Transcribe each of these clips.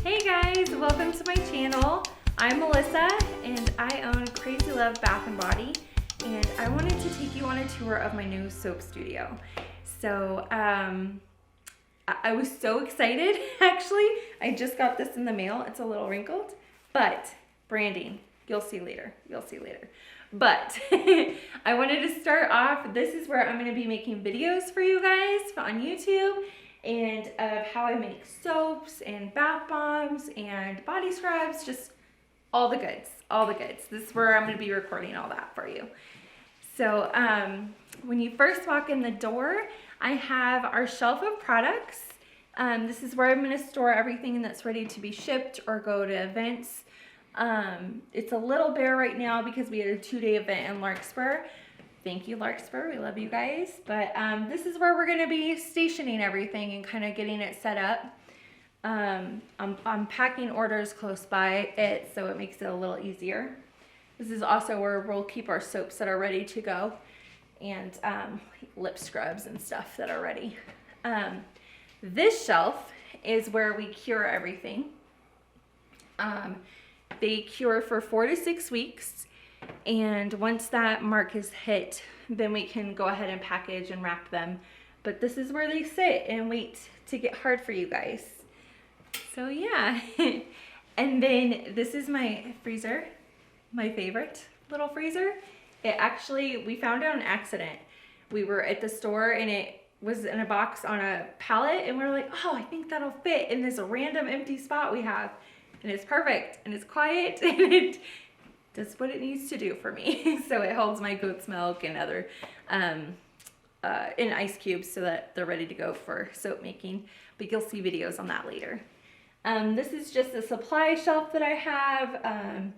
Hey guys, welcome to my channel. I'm Melissa and I own Crazy Love Bath & Body, and I wanted to take you on a tour of my new soap studio. So I was so excited actually. I just got this in the mail. It's a little wrinkled, but branding, you'll see later. But I wanted to start off, this is where I'm going to be making videos for you guys on YouTube, and of how I make soaps and bath bombs and body scrubs, just all the goods. This is where I'm going to be recording all that for you. So when you first walk in the door, I have our shelf of products. This is where I'm going to store everything that's ready to be shipped or go to events. It's a little bare right now because we had a 2-day event in Larkspur. Thank you, Larkspur. We love you guys. But this is where we're going to be stationing everything and kind of getting it set up. I'm packing orders close by it, so it makes it a little easier. This is also where we'll keep our soaps that are ready to go, and lip scrubs and stuff that are ready. This shelf is where we cure everything. They cure for 4 to 6 weeks. And once that mark is hit, then we can go ahead and package and wrap them. But this is where they sit and wait to get hard for you guys. So yeah. And then this is my freezer, my favorite little freezer. It actually, we found it on accident. We were at the store and it was in a box on a pallet, and we were like, oh, I think that'll fit in this random empty spot we have. And it's perfect and it's quiet and it does what it needs to do for me. So it holds my goat's milk and other in ice cubes so that they're ready to go for soap making. But you'll see videos on that later. This is just a supply shelf that I have.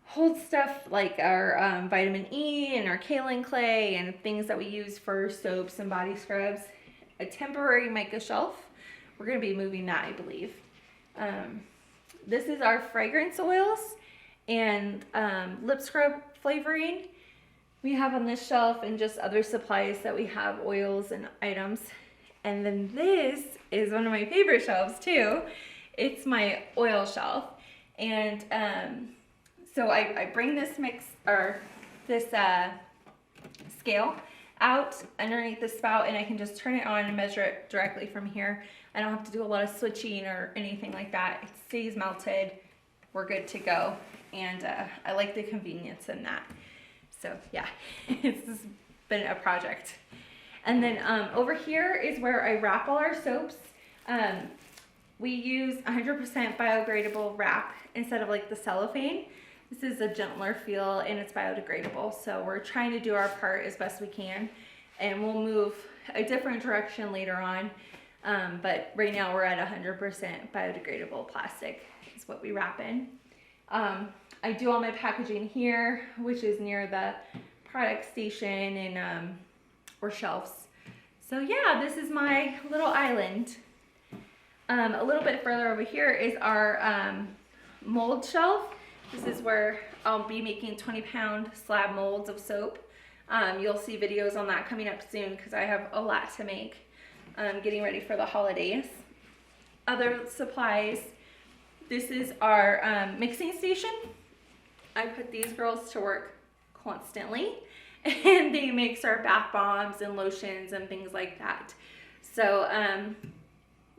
Holds stuff like our vitamin E and our kaolin clay and things that we use for soaps and body scrubs. A temporary mica shelf. We're going to be moving that, I believe. This is our fragrance oils and lip scrub flavoring we have on this shelf, and just other supplies that we have, oils and items. And then this is one of my favorite shelves too. It's my oil shelf, and so I bring this mix, or this scale out underneath the spout, and I can just turn it on and measure it directly from here. I don't have to do a lot of switching or anything like that. It stays melted. We're good to go. And I like the convenience in that. So yeah, it's just been a project. And then over here is where I wrap all our soaps. We use 100% biodegradable wrap instead of like the cellophane. This is a gentler feel and it's biodegradable. So we're trying to do our part as best we can, and we'll move a different direction later on. But right now we're at 100% biodegradable plastic is what we wrap in. I do all my packaging here, which is near the product station and or shelves. So yeah, this is my little island. A little bit further over here is our mold shelf. This is where I'll be making 20-pound slab molds of soap. You'll see videos on that coming up soon because I have a lot to make. Getting ready for the holidays. Other supplies. This is our mixing station. I put these girls to work constantly, and they mix our bath bombs and lotions and things like that. So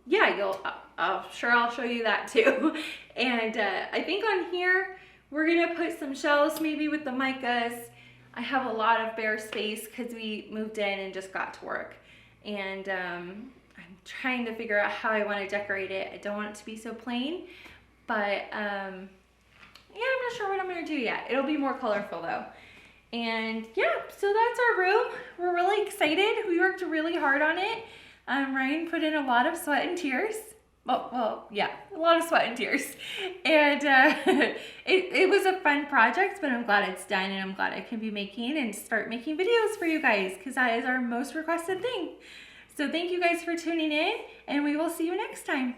yeah, I'll show you that too. And I think on here we're gonna put some shelves maybe with the micas. I have a lot of bare space because we moved in and just got to work. And I'm trying to figure out how I want to decorate it. I don't want it to be so plain, but yeah, I'm not sure what I'm going to do yet. It'll be more colorful though. And yeah, so that's our room. We're really excited. We worked really hard on it. Ryan put in a lot of sweat and tears. Well, yeah, a lot of sweat and tears. And it was a fun project, but I'm glad it's done, and I'm glad I can be making and start making videos for you guys, because that is our most requested thing. So thank you guys for tuning in, and we will see you next time.